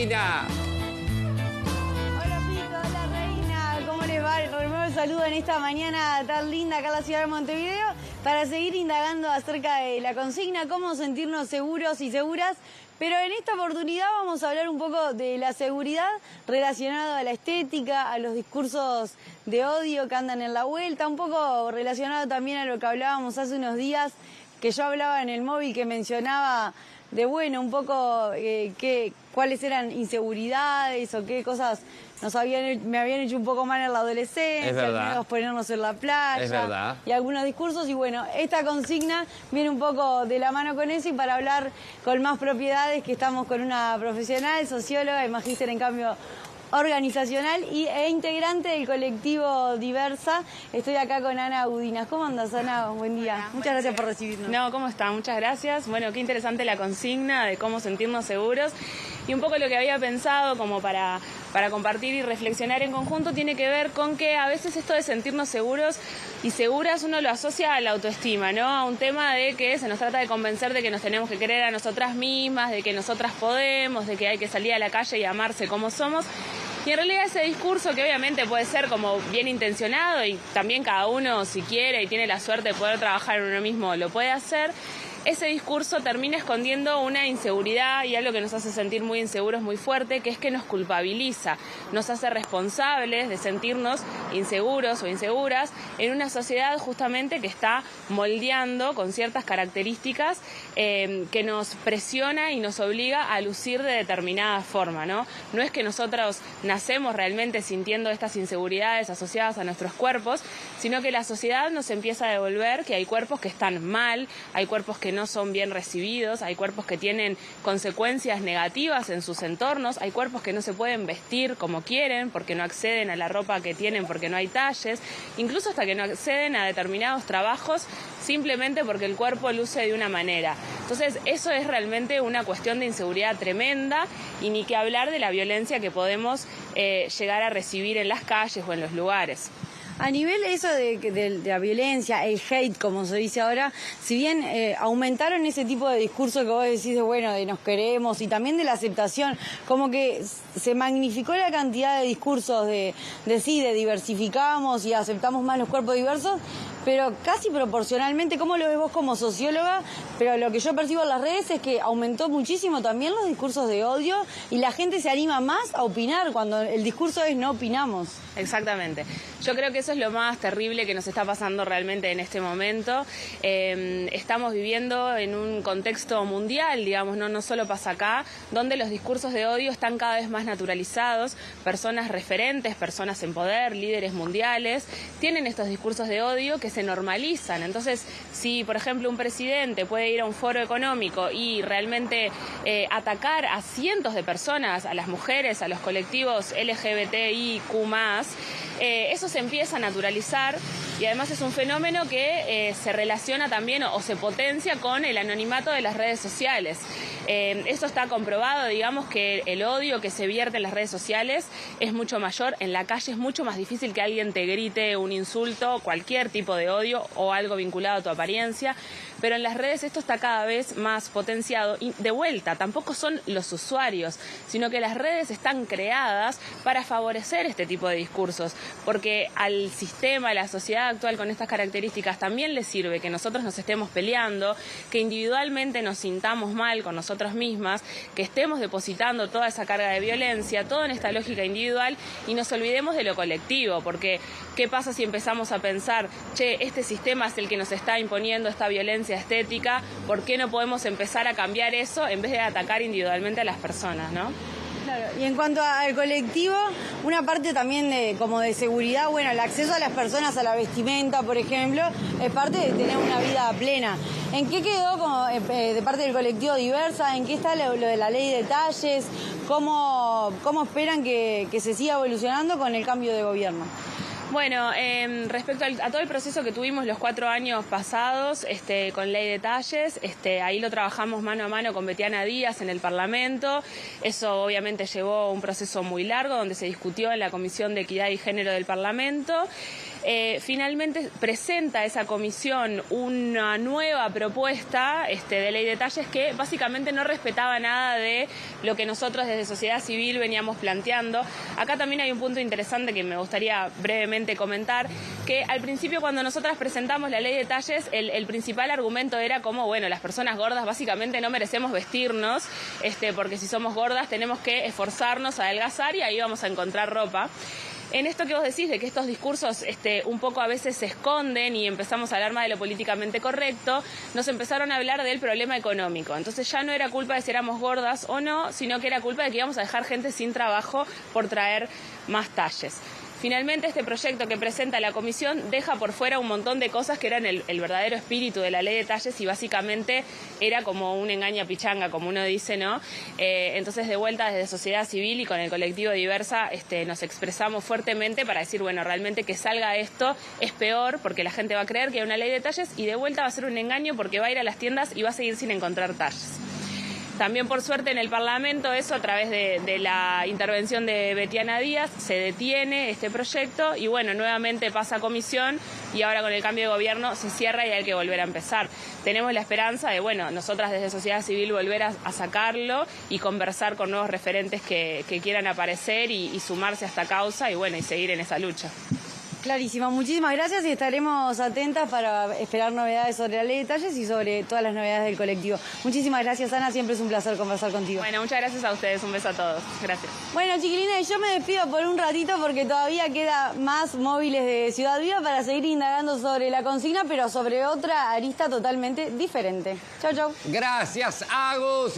Reina. Hola Pico, hola Reina, ¿cómo les va? Primero saludo en esta mañana tan linda acá en la ciudad de Montevideo para seguir indagando acerca de la consigna, cómo sentirnos seguros y seguras. Pero en esta oportunidad vamos a hablar un poco de la seguridad relacionada a la estética, a los discursos de odio que andan en la vuelta, un poco relacionado también a lo que hablábamos hace unos días, que yo hablaba en el móvil, que mencionaba de bueno, un poco cuáles eran inseguridades o qué cosas me habían hecho un poco mal en la adolescencia, Es verdad. miedos ponernos en la playa. Es verdad. Y algunos discursos, y bueno, esta consigna viene un poco de la mano con eso, y para hablar con más propiedades que estamos con una profesional, socióloga y magíster en cambio organizacional e integrante del colectivo Diversa. Estoy acá con Ana Gudinas. ¿Cómo andas, Ana? Buen día. Hola, Muchas gracias por recibirnos. No, ¿cómo está? Muchas gracias. Bueno, qué interesante la consigna de cómo sentirnos seguros. Y un poco lo que había pensado como para compartir y reflexionar en conjunto tiene que ver con que a veces esto de sentirnos seguros y seguras uno lo asocia a la autoestima, ¿no? A un tema de que se nos trata de convencer de que nos tenemos que querer a nosotras mismas, de que nosotras podemos, de que hay que salir a la calle y amarse como somos. Y en realidad ese discurso, que obviamente puede ser como bien intencionado y también cada uno, si quiere y tiene la suerte de poder trabajar en uno mismo, lo puede hacer, ese discurso termina escondiendo una inseguridad y algo que nos hace sentir muy inseguros muy fuerte, que es que nos culpabiliza, nos hace responsables de sentirnos inseguros o inseguras en una sociedad justamente que está moldeando con ciertas características que nos presiona y nos obliga a lucir de determinada forma, ¿no? No es que nosotros nacemos realmente sintiendo estas inseguridades asociadas a nuestros cuerpos, sino que la sociedad nos empieza a devolver que hay cuerpos que están mal, hay cuerpos que no son bien recibidos, hay cuerpos que tienen consecuencias negativas en sus entornos, hay cuerpos que no se pueden vestir como quieren porque no acceden a la ropa que tienen porque no hay talles, incluso hasta que no acceden a determinados trabajos simplemente porque el cuerpo luce de una manera. Entonces eso es realmente una cuestión de inseguridad tremenda, y ni que hablar de la violencia que podemos llegar a recibir en las calles o en los lugares. A nivel eso de la violencia, el hate, como se dice ahora, si bien aumentaron ese tipo de discurso que vos decís de bueno, de nos queremos, y también de la aceptación, como que se magnificó la cantidad de discursos de diversificamos y aceptamos más los cuerpos diversos, pero casi proporcionalmente, ¿cómo lo ves vos como socióloga? Pero lo que yo percibo en las redes es que aumentó muchísimo también los discursos de odio y la gente se anima más a opinar cuando el discurso es no opinamos. Exactamente. Yo creo que eso es lo más terrible que nos está pasando realmente en este momento. Estamos viviendo en un contexto mundial, digamos, no solo pasa acá, donde los discursos de odio están cada vez más naturalizados. Personas referentes, personas en poder, líderes mundiales, tienen estos discursos de odio que se normalizan. Entonces, si por ejemplo un presidente puede ir a un foro económico y realmente atacar a cientos de personas, a las mujeres, a los colectivos LGBTIQ+, eso se empieza a naturalizar, y además es un fenómeno que se relaciona también o se potencia con el anonimato de las redes sociales. Eso está comprobado, digamos, que el odio que se vierte en las redes sociales es mucho mayor. En la calle es mucho más difícil que alguien te grite un insulto, cualquier tipo de odio o algo vinculado a tu apariencia, pero en las redes esto está cada vez más potenciado. Y de vuelta, tampoco son los usuarios, sino que las redes están creadas para favorecer este tipo de discursos, porque al sistema, a la sociedad actual con estas características también le sirve que nosotros nos estemos peleando, que individualmente nos sintamos mal con nosotras mismas, que estemos depositando toda esa carga de violencia, todo en esta lógica individual, y nos olvidemos de lo colectivo, porque ¿qué pasa si empezamos a pensar, che, este sistema es el que nos está imponiendo esta violencia estética, ¿por qué no podemos empezar a cambiar eso en vez de atacar individualmente a las personas, ¿no? Claro, y en cuanto al colectivo, una parte también como de seguridad, bueno, el acceso a las personas a la vestimenta, por ejemplo, es parte de tener una vida plena. ¿En qué quedó como, de parte del colectivo Diversa? ¿En qué está lo de la ley de talles? ¿Cómo esperan que se siga evolucionando con el cambio de gobierno? Bueno, respecto a todo el proceso que tuvimos los 4 años pasados con ley de talles, ahí lo trabajamos mano a mano con Betiana Díaz en el Parlamento. Eso obviamente llevó un proceso muy largo donde se discutió en la Comisión de Equidad y Género del Parlamento. finalmente presenta esa comisión una nueva propuesta de ley de detalles que básicamente no respetaba nada de lo que nosotros desde sociedad civil veníamos planteando. Acá también hay un punto interesante que me gustaría brevemente comentar, que al principio cuando nosotras presentamos la ley de detalles, el principal argumento era como, bueno, las personas gordas básicamente no merecemos vestirnos, porque si somos gordas tenemos que esforzarnos a adelgazar y ahí vamos a encontrar ropa. En esto que vos decís, de que estos discursos un poco a veces se esconden y empezamos a hablar más de lo políticamente correcto, nos empezaron a hablar del problema económico. Entonces ya no era culpa de si éramos gordas o no, sino que era culpa de que íbamos a dejar gente sin trabajo por traer más talles. Finalmente, este proyecto que presenta la comisión deja por fuera un montón de cosas que eran el verdadero espíritu de la ley de detalles y básicamente era como un engaña pichanga, como uno dice, ¿no? Entonces, de vuelta desde sociedad civil y con el colectivo Diversa nos expresamos fuertemente para decir, bueno, realmente que salga esto es peor porque la gente va a creer que hay una ley de detalles y de vuelta va a ser un engaño porque va a ir a las tiendas y va a seguir sin encontrar talles. También, por suerte, en el Parlamento, eso a través de la intervención de Betiana Díaz, se detiene este proyecto y, bueno, nuevamente pasa a comisión y ahora con el cambio de gobierno se cierra y hay que volver a empezar. Tenemos la esperanza de, bueno, nosotras desde sociedad civil volver a sacarlo y conversar con nuevos referentes que quieran aparecer y sumarse a esta causa y, bueno, y seguir en esa lucha. Clarísimo, muchísimas gracias y estaremos atentas para esperar novedades sobre la ley de detalles y sobre todas las novedades del colectivo. Muchísimas gracias, Ana, siempre es un placer conversar contigo. Bueno, muchas gracias a ustedes, un beso a todos. Gracias. Bueno, chiquilines, yo me despido por un ratito porque todavía queda más móviles de Ciudad Viva para seguir indagando sobre la consigna, pero sobre otra arista totalmente diferente. Chau, chau. Gracias, Agus.